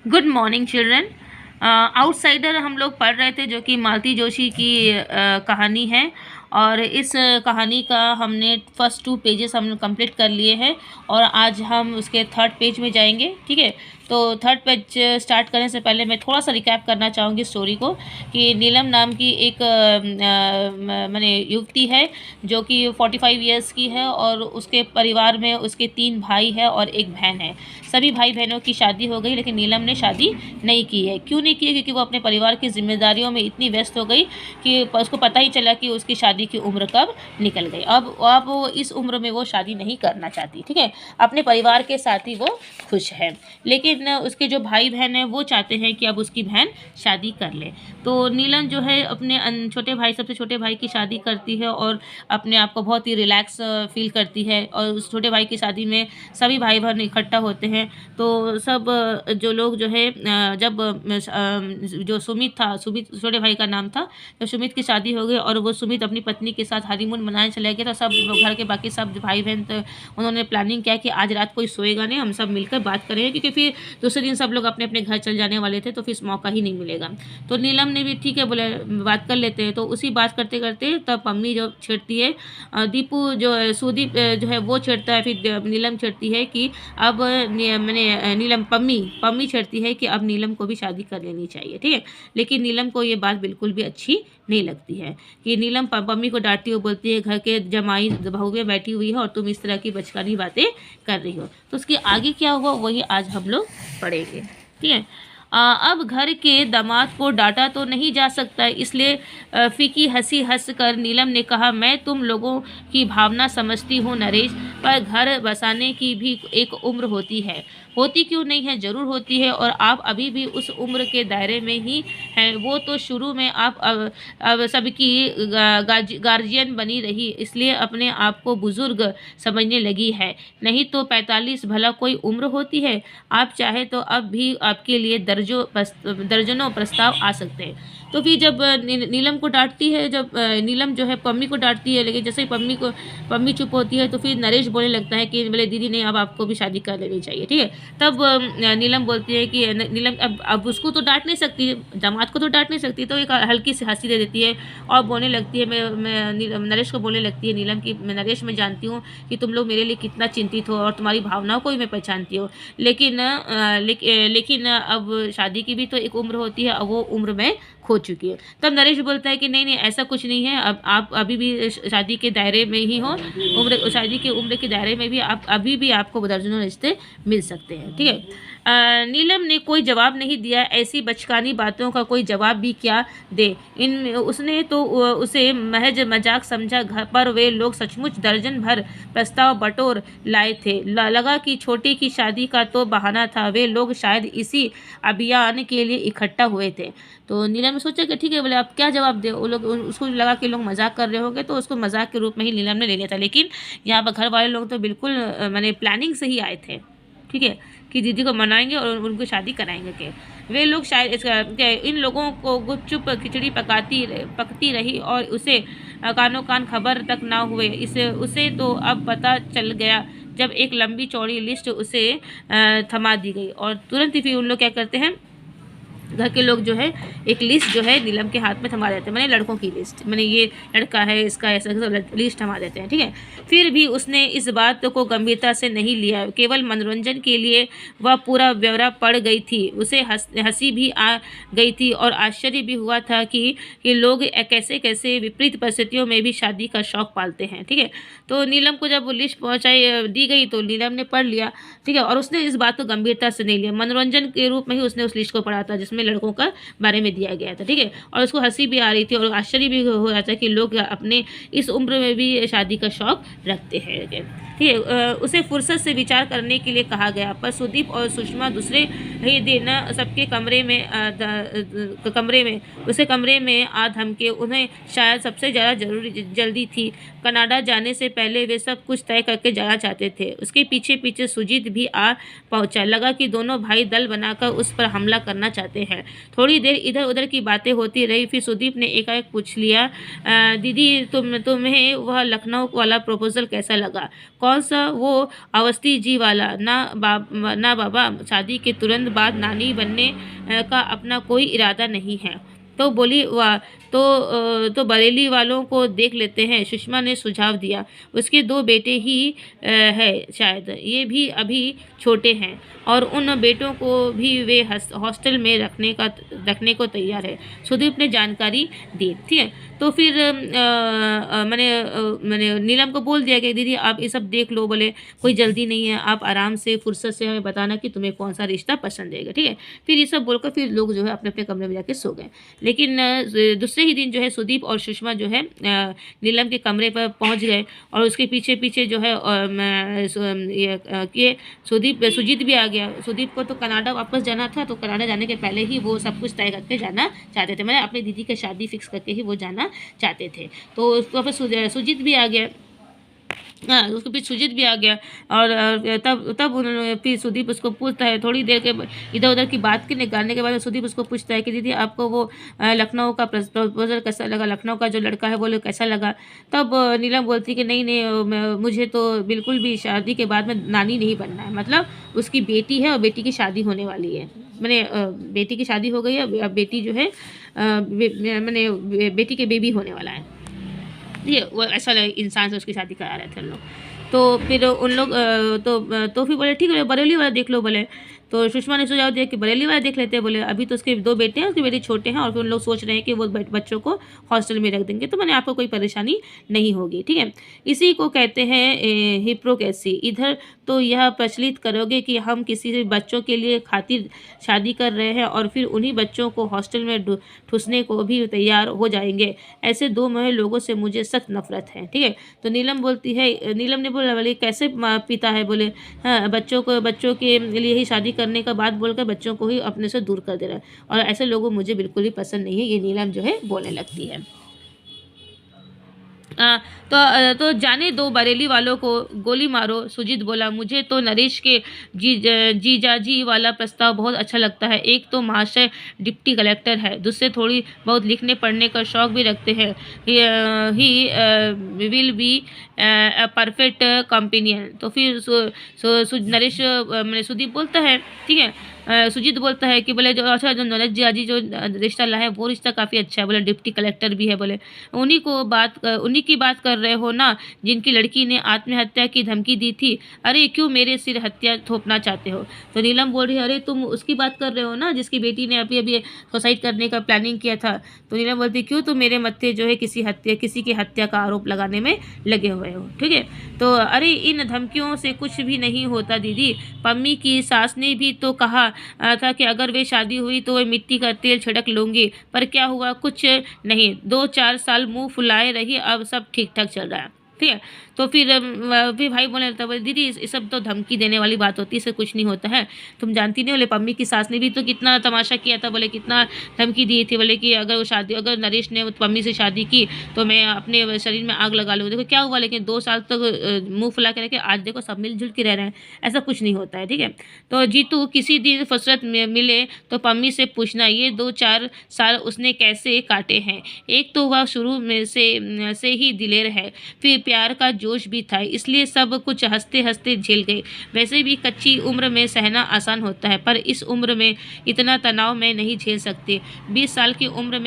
Good morning children. Outsider हम लोग पढ़ रहे थे जो कि मालती जोशी की कहानी है। और इस कहानी का हमने फर्स्ट 2 पेजेस हम कंप्लीट कर लिए हैं और आज हम उसके थर्ड पेज में जाएंगे। ठीक है, तो थर्ड पेज स्टार्ट करने से पहले मैं थोड़ा सा रिकैप करना चाहूँगी स्टोरी को कि नीलम नाम की एक माने युवती है जो कि 45 इयर्स की है और उसके परिवार में उसके 3 भाई है और एक बहन है। सभी भाई बहनों की शादी हो गई लेकिन नीलम ने शादी नहीं की है। क्यों नहीं की है? क्योंकि वो अपने परिवार की जिम्मेदारियों में इतनी व्यस्त हो गई कि उसको पता ही चला कि उसकी शादी की उम्र कब निकल गई। अब वो इस उम्र में वो शादी नहीं करना चाहती। ठीक है, अपने परिवार के साथ ही वो खुश है, लेकिन उसके जो भाई बहन हैं वो चाहते हैं कि अब उसकी बहन शादी कर ले। तो नीलम जो है अपने छोटे भाई, सबसे छोटे भाई की शादी करती है और अपने आप को बहुत ही रिलैक्स फील करती है। और उस छोटे भाई की शादी में सभी भाई बहन इकट्ठा होते हैं। तो सब जो लोग जो है जब जो सुमित था, सुमित छोटे भाई का नाम था, तो सुमित की शादी हो गई और वो सुमित अपनी पत्नी के साथ हनीमून मनाने चले गए। तो सब घर के बाकी सब भाई बहन तो उन्होंने प्लानिंग किया कि आज रात कोई सोएगा नहीं, हम सब मिलकर बात करेंगे, क्योंकि फिर दूसरे दिन सब लोग अपने अपने घर चल जाने वाले थे, तो फिर मौका ही नहीं मिलेगा। तो नीलम ने भी ठीक है बोले बात कर लेते हैं। तो उसी बात करते करते तब पम्मी जो छेड़ती है, दीपू जो है, सुदीप जो है वो छेड़ता है, फिर नीलम छेड़ती है कि अब मैंने नीलम पम्मी छेड़ती है कि अब नीलम को भी शादी कर लेनी चाहिए। ठीक है, लेकिन नीलम को ये बात बिल्कुल भी अच्छी नहीं लगती है कि नीलम पम्मी को डांटती हो, बोलती है घर के जमाई बहुएं बैठी हुई है और तुम इस तरह की बचकानी बातें कर रही हो। तो उसके आगे क्या हुआ वही आज हम लोग पढ़ेंगे। ठीक है, अब घर के दामाद को डांटा तो नहीं जा सकता, इसलिए फीकी हंसी हंस कर नीलम ने कहा, मैं तुम लोगों की भावना समझती हूँ नरेश, पर घर बसाने की भी एक उम्र होती है। होती क्यों नहीं है, ज़रूर होती है, और आप अभी भी उस उम्र के दायरे में ही हैं। वो तो शुरू में आप अब सबकी गार्जियन बनी रही, इसलिए अपने आप को बुजुर्ग समझने लगी है। नहीं तो 45 भला कोई उम्र होती है? आप चाहे तो अब भी आपके लिए दर्जनों प्रस्ताव आ सकते हैं। तो फिर जब नीलम को डांटती है, जब नीलम जो है पम्मी को डांटती है, लेकिन जैसे ही पम्मी चुप होती है तो फिर नरेश बोलने लगता है कि बोले दीदी नहीं, अब आपको भी शादी कर लेनी चाहिए। ठीक है, तब नीलम बोलती है कि नीलम अब उसको तो डांट नहीं सकती, दामाद को तो डांट नहीं सकती, तो एक हल्की सी हंसी दे देती है और बोलने लगती है, मैं नरेश को बोलने लगती है नीलम की, मैं नरेश, मैं जानती हूँ कि तुम लोग मेरे लिए कितना चिंतित हो और तुम्हारी भावनाओं को भी मैं पहचानती हूँ, लेकिन अब शादी की भी तो एक उम्र होती है, अब वो उम्र में खो चुकी है। तब नरेश बोलता है कि नहीं नहीं, ऐसा कुछ नहीं है, अब आप अभी भी शादी के दायरे में ही हो, शादी के उम्र के दायरे में भी आप अभी भी आपको दर्जनों रिश्ते मिल सकते हैं। ठीक है, नीलम ने कोई जवाब नहीं दिया। ऐसी बचकानी बातों का कोई जवाब भी क्या दे, उसने तो उसे महज मजाक समझा। घर पर वे लोग सचमुच दर्जन भर प्रस्ताव बटोर लाए थे। लगा कि छोटी की शादी का तो बहाना था, वे लोग शायद इसी अभियान के लिए इकट्ठा हुए थे। तो नीलम ने सोचा कि ठीक है, बोले आप क्या जवाब दे। वो लोग, उसको लगा कि लोग मजाक कर रहे होंगे, तो उसको मजाक के रूप में ही नीलम ने ले लिया था। लेकिन यहाँ पर घर वाले लोग तो बिल्कुल मैंने प्लानिंग से ही आए थे। ठीक है, कि दीदी को मनाएंगे और उनको शादी कराएंगे के। वे लोग शायद इन लोगों को गुपचुप खिचड़ी पकती रही और उसे कानों कान खबर तक ना हुए। उसे तो अब पता चल गया जब एक लंबी चौड़ी लिस्ट उसे थमा दी गई। और तुरंत ही फिर उन लोग क्या करते हैं, घर के लोग जो है एक लिस्ट जो है नीलम के हाथ में थमा देते हैं, मैंने लड़कों की लिस्ट, मैंने ये लड़का है इसका ऐसा लिस्ट थमा देते हैं। ठीक है, फिर भी उसने इस बात को गंभीरता से नहीं लिया, केवल मनोरंजन के लिए वह पूरा ब्यौरा पड़ गई थी। उसे हंसी भी आ गई थी और आश्चर्य भी हुआ था कि लोग कैसे कैसे विपरीत परिस्थितियों में भी शादी का शौक पालते हैं। ठीक है, तो नीलम को जब वो लिस्ट दी गई तो नीलम ने पढ़ लिया। ठीक है, और उसने इस बात को गंभीरता से नहीं लिया, मनोरंजन के रूप में ही उसने उस लिस्ट को पढ़ा था जिसमें लड़कों का बारे में दिया गया था। ठीक है, और उसको हंसी भी आ रही थी और आश्चर्य भी हो रहा था कि लोग अपने इस उम्र में भी शादी का शौक रखते हैं। ठीक है, उसे फुर्सत से विचार करने के लिए कहा गया, पर सुदीप और सुषमा दूसरे ही दिन सबके कमरे में आ धमके। उन्हें शायद सबसे ज़्यादा जल्दी थी। कनाडा जाने से पहले वे सब कुछ तय करके जाना चाहते थे। उसके पीछे पीछे सुजीत भी आ पहुंचा। लगा कि दोनों भाई दल बनाकर उस पर हमला करना चाहते हैं। थोड़ी देर इधर उधर की बातें होती रही, फिर सुदीप ने एकाएक पूछ लिया, दीदी तुम्हें वह लखनऊ वाला प्रपोजल कैसा लगा? कौन सा वो अवस्थी जी वाला, ना बाबा, शादी के तुरंत बाद नानी बनने का अपना कोई इरादा नहीं है। तो बोली वाह, तो बरेली वालों को देख लेते हैं, सुषमा ने सुझाव दिया। उसके 2 बेटे ही है शायद, ये भी अभी छोटे हैं और उन बेटों को भी वे हॉस्टल में रखने को तैयार है। सुदीप ने जानकारी दी, ठीक है। तो फिर मैंने नीलम को बोल दिया कि दीदी आप ये सब देख लो, बोले कोई जल्दी नहीं है, आप आराम से फुर्सत से हमें बताना कि तुम्हें कौन सा रिश्ता पसंद आएगा, ठीक है। फिर ये सब बोलकर फिर लोग जो है अपने अपने कमरे में जाके सो गए। लेकिन दूसरे ही दिन जो है सुदीप और सुषमा जो है नीलम के कमरे पर पहुंच गए और उसके पीछे पीछे जो है सुजीत भी आ गया। सुदीप को तो कनाडा वापस जाना था, तो कनाडा जाने के पहले ही वो सब कुछ तय करके जाना चाहते थे, मैंने अपनी दीदी की शादी फिक्स करके ही वो जाना चाहते थे। तो उसको फिर सुजीत भी आ गया, हाँ उसके फिर सुजीत भी आ गया। और तब उन्होंने फिर सुदीप उसको पूछता है, थोड़ी देर के इधर उधर की बात के निकालने के बाद सुदीप उसको पूछता है कि दीदी आपको वो लखनऊ का प्रपोजल कैसा लगा, लखनऊ का जो लड़का है बोले कैसा लगा। तब नीलम बोलती कि नहीं मुझे तो बिल्कुल भी शादी के बाद में नानी नहीं बनना है, मतलब उसकी बेटी है और बेटी की शादी होने वाली है, मैंने बेटी की शादी हो गई है, अब बेटी जो है मैंने बेटी के बेबी होने वाला है, ये वो ऐसा इंसान से उसकी शादी करा रहे थे लोग। तो फिर उन लोग तो फिर बोले ठीक है बरेली वाला देख लो बोले। तो सुषमा ने सुझाव दिया कि बरेली वाला देख लेते हैं, बोले अभी तो उसके 2 बेटे हैं, उसके बेटे छोटे हैं और फिर उन लोग सोच रहे हैं कि वो बच्चों को हॉस्टल में रख देंगे, तो मैंने आपको कोई परेशानी नहीं होगी, ठीक है। इसी को कहते हैं हिप्रोक्रेसी। इधर तो यह प्रचलित करोगे कि हम किसी बच्चों के लिए खातिर शादी कर रहे हैं और फिर उन्हीं बच्चों को हॉस्टल में ठूसने को भी तैयार हो जाएंगे। ऐसे 2 महे लोगों से मुझे सख्त नफरत है, ठीक है। तो नीलम ने बोला बोले कैसे पिता है, बोले हाँ बच्चों के लिए ही शादी करने का बात बोलकर बच्चों को ही अपने से दूर कर दे रहा है और ऐसे लोगों मुझे बिल्कुल भी पसंद नहीं है, ये नीलम जो है बोलने लगती है। तो जाने दो बरेली वालों को, गोली मारो। सुजीत बोला मुझे तो नरेश के जीजाजी वाला प्रस्ताव बहुत अच्छा लगता है। एक तो महाशय डिप्टी कलेक्टर है, दूसरे थोड़ी बहुत लिखने पढ़ने का शौक भी रखते हैं। He will be perfect companion. तो फिर नरेश मैंने सुदीप बोलता है, ठीक है। सुजीत बोलता है कि बोले जो अच्छा जो नरेश जी जो रिश्ता लाए वो रिश्ता काफ़ी अच्छा है, बोले डिप्टी कलेक्टर भी है, बोले उन्हीं की बात कर रहे हो ना जिनकी लड़की ने आत्महत्या की धमकी दी थी। अरे क्यों मेरे सिर हत्या थोपना चाहते हो। तो नीलम बोल रही है अरे तुम उसकी बात कर रहे हो ना जिसकी बेटी ने अभी अभी सुसाइड करने का प्लानिंग किया था। तो नीलम बोलती क्यों तुम मेरे मत्थे जो है किसी की हत्या का आरोप लगाने में लगे हुए हो, ठीक है। तो अरे इन धमकियों से कुछ भी नहीं होता दीदी। पम्मी की सास ने भी तो कहा था कि अगर वे शादी हुई तो वे मिट्टी का तेल छिड़क लूँगी, पर क्या हुआ, कुछ नहीं। 2-4 साल मुंह फुलाए रही, अब सब ठीक ठाक चल रहा है, ठीक है। तो फिर भाई बोलने लगता है दीदी ये सब तो धमकी देने वाली बात होती है, इससे कुछ नहीं होता है। तुम जानती नहीं, बोले पम्मी की सास ने भी तो कितना तमाशा किया था, बोले कितना धमकी दी थी, बोले कि अगर नरेश ने पम्मी से शादी की तो मैं अपने शरीर में आग लगा लूँ। देखो क्या हुआ, लेकिन 2 साल तक मुँह फुला के रखे, आज देखो सब मिलजुल के रह रहे हैं, ऐसा कुछ नहीं होता है, ठीक है। तो जीतू किसी दिन फुर्सत मिले तो पम्मी से पूछना ये 2-4 साल उसने कैसे काटे हैं। एक तो वह शुरू में से ही दिलेर है, फिर प्यार का जोश भी था, इसलिए सब कुछ हंसते हंसते झेल गए। वैसे भी कच्ची उम्र में सहना आसान होता है, पर इस उम्र में इतना तनाव मैं नहीं झेल सकती। 20 साल की उम्र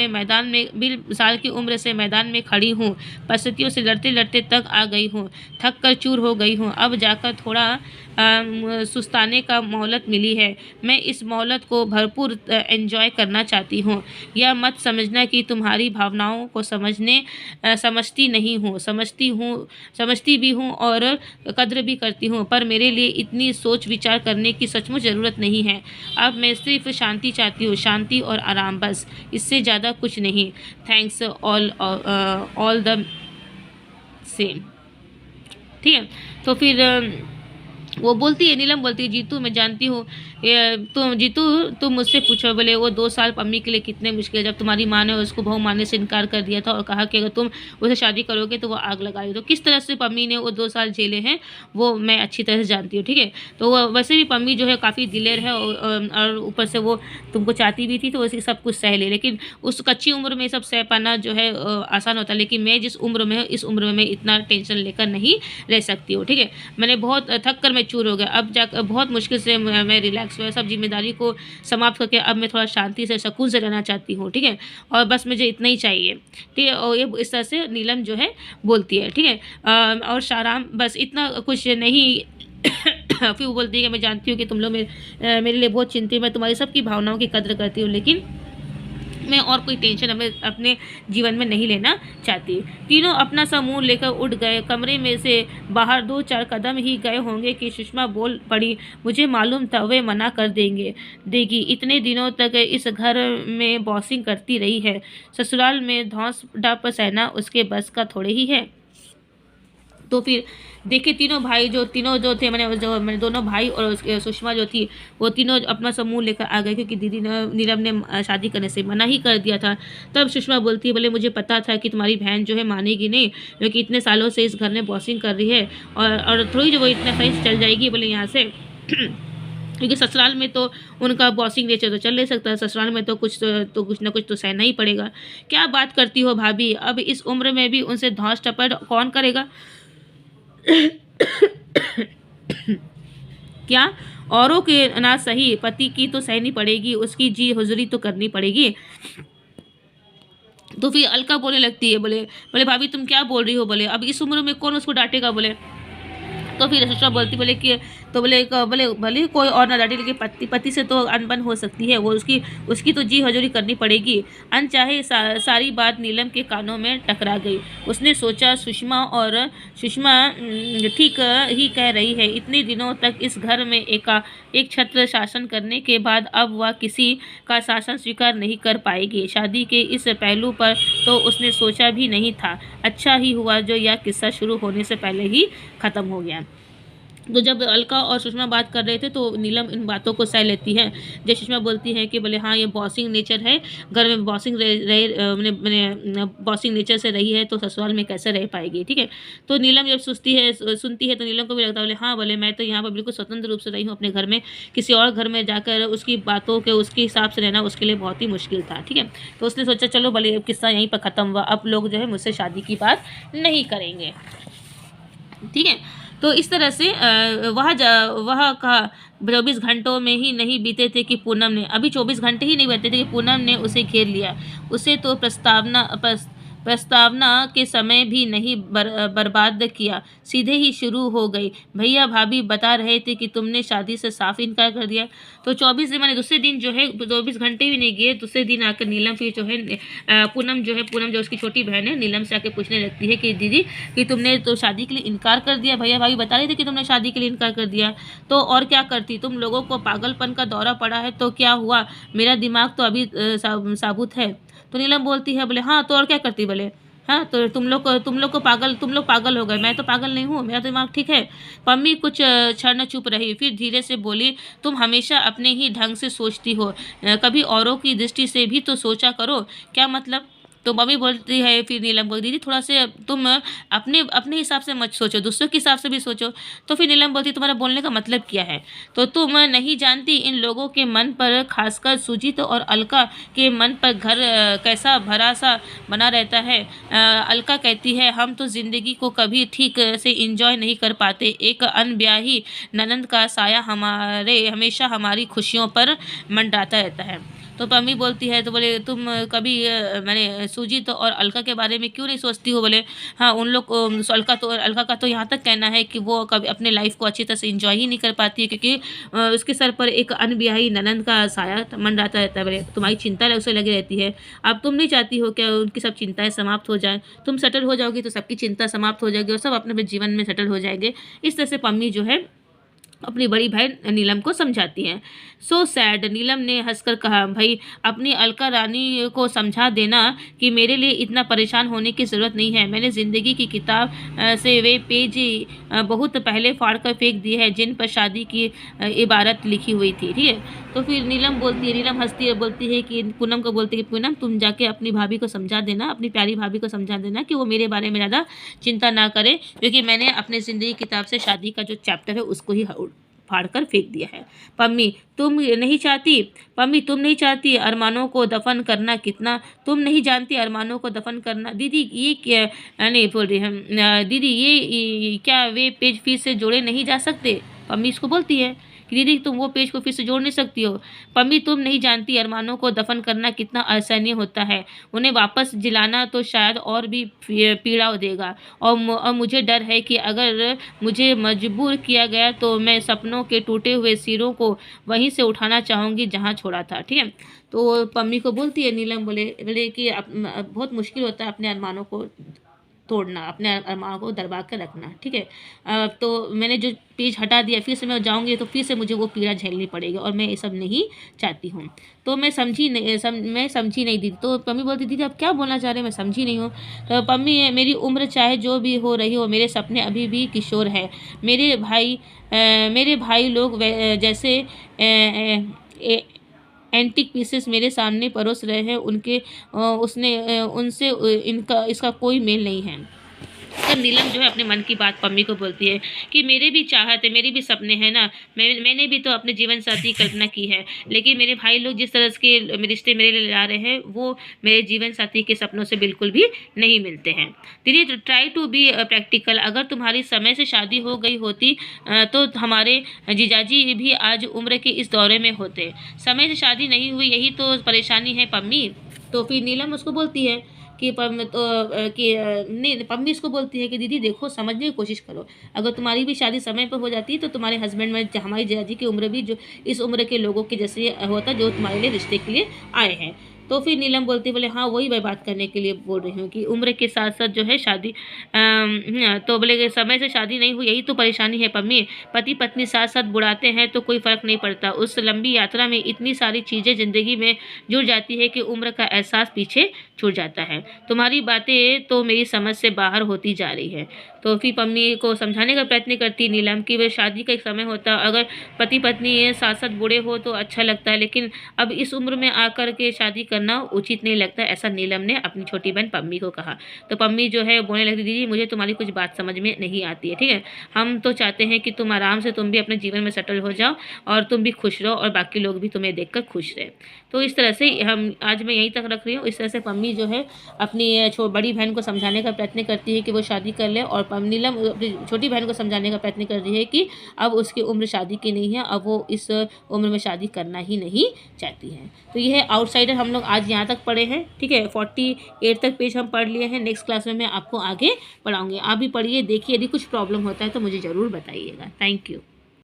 से मैदान में खड़ी हूँ, परिस्थितियों से लड़ते लड़ते तक आ गई हूँ, थक कर चूर हो गई हूँ। अब जाकर थोड़ा सुस्ताने का मोहलत मिली है, मैं इस मोहलत को भरपूर एंजॉय करना चाहती हूँ। यह मत समझना कि तुम्हारी भावनाओं को समझती भी हूँ और कद्र भी करती हूँ, पर मेरे लिए इतनी सोच विचार करने की सचमुच ज़रूरत नहीं है। अब मैं सिर्फ शांति चाहती हूँ, शांति और आराम, बस इससे ज़्यादा कुछ नहीं। थैंक्स ऑल द सेम, ठीक है। तो फिर वो बोलती है, नीलम बोलती है, जीतू मैं जानती हूँ, तुम जीतू तुम मुझसे पूछो, बोले वो 2 साल पम्मी के लिए कितने मुश्किल, जब तुम्हारी माँ ने उसको बहू मानने से इनकार कर दिया था और कहा कि अगर तुम उसे शादी करोगे तो वो आग लगाएगी, तो किस तरह से पम्मी ने वो 2 साल झेले हैं वो मैं अच्छी तरह से जानती हूँ, ठीक है। तो वैसे भी पम्मी जो है काफ़ी दिलेर है, और ऊपर से वो तुमको चाहती भी थी तो उसी सब कुछ सह ले, लेकिन उस कच्ची उम्र में सब सह पाना जो है आसान होता है, लेकिन मैं जिस उम्र में हूँ इस उम्र में मैं इतना टेंशन लेकर नहीं रह सकती हूँ, ठीक है। मैंने बहुत थक कर मैं चूर हो गया, अब जाकर बहुत मुश्किल से मैं रिलैक्स हुआ, सब जिम्मेदारी को समाप्त करके अब मैं थोड़ा शांति से सुकून से रहना चाहती हूँ, ठीक है। और बस मुझे इतना ही चाहिए, ठीक है। और ये इस तरह से नीलम जो है बोलती है, ठीक है। और शाराम बस इतना कुछ नहीं फिर वो बोलती है कि मैं जानती हूँ कि तुम लोग मेरे लिए बहुत चिंतित, मैं तुम्हारी सबकी भावनाओं की कद्र करती हूँ, लेकिन मैं और कोई टेंशन हमें अपने जीवन में नहीं लेना चाहती। तीनों अपना सा मुंह लेकर उठ गए, कमरे में से बाहर 2-4 कदम ही गए होंगे कि सुषमा बोल पड़ी, मुझे मालूम था वे मना कर देगी, इतने दिनों तक इस घर में बॉसिंग करती रही है, ससुराल में धौंस डाप सहना उसके बस का थोड़े ही है। तो फिर देखिए तीनों जो थे, मैंने दोनों भाई और उसके सुषमा जो थी वो तीनों अपना समूह लेकर आ गए, क्योंकि दीदी ने नीलम ने शादी करने से मना ही कर दिया था। तब सुषमा बोलती है, बोले मुझे पता था कि तुम्हारी बहन जो है मानेगी नहीं, क्योंकि इतने सालों से इस घर में बॉसिंग कर रही है, और थोड़ी जो वो इतना सही चल जाएगी बोले यहाँ से क्योंकि ससुराल में तो उनका बॉसिंग नेचर तो चल नहीं सकता, ससुराल में तो कुछ ना कुछ तो सहना ही पड़ेगा। क्या बात करती हो भाभी, अब इस उम्र में भी उनसे धौंस टपट कौन करेगा? क्या औरों के ना सही पति की तो सहनी पड़ेगी, उसकी जी हुजूरी तो करनी पड़ेगी। तो फिर अलका बोलने लगती है, बोले बोले भाभी तुम क्या बोल रही हो, बोले अब इस उम्र में कौन उसको डांटेगा, बोले। तो फिर सुषमा बोलती, बोले कि तो बोले भले कोई और ना डांटे, लेकिन पति से तो अनबन हो सकती है, वो उसकी तो जी हजूरी करनी पड़ेगी। अनचाहे सारी बात नीलम के कानों में टकरा गई। उसने सोचा सुषमा ठीक ही कह रही है, इतने दिनों तक इस घर में एक छत्र शासन करने के बाद अब वह किसी का शासन स्वीकार नहीं कर पाएगी। शादी के इस पहलू पर तो उसने सोचा भी नहीं था। अच्छा ही हुआ जो यह किस्सा शुरू होने से पहले ही खत्म हो गया। तो जब अलका और सुषमा बात कर रहे थे तो नीलम इन बातों को सह लेती है। जब सुषमा बोलती है कि बोले हाँ ये बॉसिंग नेचर है, घर में बॉसिंग मैंने बॉसिंग नेचर से रही है तो ससुराल में कैसे रह पाएगी, ठीक है। तो नीलम जब सुनती है तो नीलम को भी लगता है, बोले हाँ बोले मैं तो यहाँ पर बिल्कुल स्वतंत्र रूप से रही हूँ अपने घर में, किसी और घर में जाकर उसकी बातों के उसके हिसाब से रहना उसके लिए बहुत ही मुश्किल था, ठीक है। तो उसने सोचा चलो भले अब किस्सा यहीं पर ख़त्म हुआ, अब लोग जो है मुझसे शादी की बात नहीं करेंगे, ठीक है। तो इस तरह से वह का 24 घंटों में ही नहीं बीते थे कि पूनम ने, अभी 24 घंटे ही नहीं बीते थे कि पूनम ने उसे घेर लिया। उसे तो प्रस्तावना के समय भी नहीं बर्बाद किया, सीधे ही शुरू हो गई, भैया भाभी बता रहे थे कि तुमने शादी से साफ इनकार कर दिया। तो 24 दिन मैंने दूसरे दिन जो है 24 घंटे भी नहीं गए, दूसरे दिन आकर नीलम फिर जो है पूनम जो उसकी छोटी बहन है नीलम से आके पूछने लगती है कि दीदी कि तुमने तो शादी के लिए इनकार कर दिया, भैया भाभी बता रहे थे कि तुमने शादी के लिए इनकार कर दिया, तो और क्या करती, तुम लोगों को पागलपन का दौरा पड़ा है तो क्या हुआ, मेरा दिमाग तो अभी साबुत है। तो नीलम बोलती है, बोले हाँ तो और क्या करती, बोले हाँ तो तुम लोग पागल हो गए, मैं तो पागल नहीं हूँ, मेरा दिमाग ठीक है। पम्मी कुछ क्षण चुप रही, फिर धीरे से बोली, तुम हमेशा अपने ही ढंग से सोचती हो, कभी औरों की दृष्टि से भी तो सोचा करो। क्या मतलब? तो मम्मी बोलती है, फिर नीलम बोलती, दीदी थोड़ा से तुम अपने हिसाब से मत सोचो, दूसरों के हिसाब से भी सोचो। तो फिर नीलम बोलती, तुम्हारा बोलने का मतलब क्या है? तो तुम नहीं जानती इन लोगों के मन पर, खासकर सुजीत और अलका के मन पर घर कैसा भरा सा बना रहता है। अलका कहती है, हम तो ज़िंदगी को कभी ठीक से इंजॉय नहीं कर पाते, एक अनब्याही ननंद का साया हमेशा हमारी खुशियों पर मंडराता रहता है। तो पम्मी बोलती है, तो बोले तुम कभी मैंने सुजीत और अलका के बारे में क्यों नहीं सोचती हो, बोले हाँ उन लोग अलका का तो यहाँ तक कहना है कि वो कभी अपने लाइफ को अच्छी तरह से इंजॉय ही नहीं कर पाती है, क्योंकि उसके सर पर एक अनब्याही ननंद का साया मंडराता रहता है। बोले तुम्हारी चिंता उसे लगी रहती है, अब तुम नहीं चाहती हो क्या उनकी सब चिंताएं समाप्त हो जाए, तुम सेटल हो जाओगी तो सबकी चिंता समाप्त हो जाएगी और सब अपने जीवन में सेटल हो जाएंगे। इस तरह से पम्मी जो है अपनी बड़ी बहन नीलम को समझाती हैं। सो सैड, नीलम ने हंसकर कहा, भाई अपनी अलका रानी को समझा देना कि मेरे लिए इतना परेशान होने की ज़रूरत नहीं है। मैंने ज़िंदगी की किताब से वे पेज बहुत पहले फाड़ कर फेंक दिए हैं जिन पर शादी की इबारत लिखी हुई थी। ठीक है, तो फिर नीलम हंसती है, बोलती है कि पूनम को बोलती है कि पूनम तुम जाके अपनी भाभी को समझा देना, अपनी प्यारी भाभी को समझा देना कि वो मेरे बारे में ज़्यादा चिंता ना करे, क्योंकि मैंने अपने ज़िंदगी की किताब से शादी का जो चैप्टर है उसको ही फाड़ कर फेंक दिया है। पम्मी तुम नहीं चाहती अरमानों को दफन करना, कितना तुम नहीं जानती अरमानों को दफन करना। दीदी ये क्या, नहीं बोल रही हम, दीदी ये क्या वे पेज फिर से जोड़े नहीं जा सकते। पम्मी इसको बोलती है कि दीदी तुम वो पेज को फिर से जोड़ नहीं सकती हो। पम्मी तुम नहीं जानती अरमानों को दफन करना कितना असहनीय होता है। उन्हें वापस जिलाना तो शायद और भी पीड़ा देगा, और मुझे डर है कि अगर मुझे मजबूर किया गया तो मैं सपनों के टूटे हुए सिरों को वहीं से उठाना चाहूँगी जहाँ छोड़ा था। ठीक है, तो पम्मी को बोलती है, नीलम बोले कि बहुत मुश्किल होता है अपने अरमानों को तोड़ना, अपने अरमान को दबा कर रखना। ठीक है, तो मैंने जो पेज हटा दिया, फिर से मैं जाऊँगी तो फिर से मुझे वो पीड़ा झेलनी पड़ेगी, और मैं ये सब नहीं चाहती हूँ। तो मैं समझी नहीं दीदी। तो पम्मी बोलती, दीदी आप क्या बोलना चाह रहे हैं, मैं समझी नहीं हूँ। तो पम्मी, मेरी उम्र चाहे जो भी हो रही हो, मेरे सपने अभी भी किशोर है। मेरे भाई लोग जैसे एंटिक पीसेस मेरे सामने परोस रहे हैं, उनसे इसका कोई मेल नहीं है। तो नीलम जो है अपने मन की बात पम्मी को बोलती है कि मेरे भी चाहत है, मेरे भी सपने हैं ना, मैंने भी तो अपने जीवन साथी कल्पना की है, लेकिन मेरे भाई लोग जिस तरह के रिश्ते मेरे लिए ला रहे हैं वो मेरे जीवन साथी के सपनों से बिल्कुल भी नहीं मिलते हैं। दीदी ट्राई टू बी प्रैक्टिकल, अगर तुम्हारी समय से शादी हो गई होती तो हमारे जीजाजी भी आज उम्र के इस दौरे में होते। समय से शादी नहीं हुई, यही तो परेशानी है पम्मी। तो फिर नीलम उसको बोलती है कि पम्मी इसको बोलती है कि दीदी देखो, समझने की कोशिश करो, अगर तुम्हारी भी शादी समय पर हो जाती तो तुम्हारे हस्बैंड में हमारी जीजाजी की उम्र भी जो इस उम्र के लोगों के जैसे होता जो तुम्हारे लिए रिश्ते के लिए आए हैं। तो फिर नीलम बोलती, बोले हाँ वही मैं बात करने के लिए बोल रही हूँ कि उम्र के साथ साथ जो है शादी, तो बोले कि समय से शादी नहीं हुई, यही तो परेशानी है पम्मी। पति पत्नी साथ साथ बुढ़ाते हैं तो कोई फ़र्क नहीं पड़ता, उस लंबी यात्रा में इतनी सारी चीज़ें ज़िंदगी में जुड़ जाती है कि उम्र का एहसास पीछे छूट जाता है। तुम्हारी बातें तो मेरी समझ से बाहर होती जा रही है। तो फिर पम्मी को समझाने का प्रयत्न करती नीलम कि वह शादी का एक समय होता, अगर पति पत्नी साथ साथ बूढ़े हो तो अच्छा लगता है, लेकिन अब इस उम्र में आकर के शादी करना उचित नहीं लगता, ऐसा नीलम ने अपनी छोटी बहन पम्मी को कहा। तो पम्मी जो है बोलने लगती, दीदी मुझे तुम्हारी कुछ बात समझ में नहीं आती है। ठीक है, हम तो चाहते हैं कि तुम आराम से तुम भी अपने जीवन में सेटल हो जाओ और तुम भी खुश रहो और बाकी लोग भी तुम्हें देखकर खुश रहे। तो इस तरह से हम आज मैं यहीं तक रख रही हूँ। इस तरह से पम्मी जो है अपनी बड़ी बहन को समझाने का प्रयत्न करती है कि वो शादी कर ले, और नीलम अपनी छोटी बहन को समझाने का प्रयत्न कर रही है कि अब उसकी उम्र शादी की नहीं है, अब वो इस उम्र में शादी करना ही नहीं चाहती है। तो ये है आउटसाइडर, हम लोग आज यहाँ तक पढ़े हैं। ठीक है, 48 तक पेज हम पढ़ लिए हैं। नेक्स्ट क्लास में मैं आपको आगे पढ़ाऊँगी, आप भी पढ़िए, देखिए, यदि कुछ प्रॉब्लम होता है तो मुझे ज़रूर बताइएगा। Thank you.